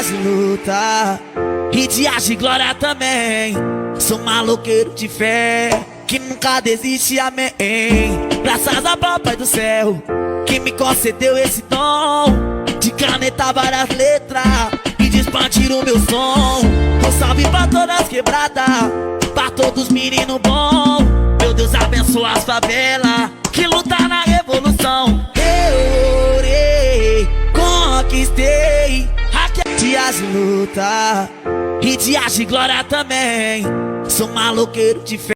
dias de luta e dias de glória também. Sou maloqueiro de fé que nunca desiste, amém. Graças ao papai do céu que me concedeu esse dom de caneta várias letras e de expandir o meu som. Um salve pra todas as quebradas, pra todos os meninos bons. Meu Deus abençoa as favelas que luta na revolução. Eu orei, conquistei dias de luta e dias de glória também. Sou maloqueiro de fé.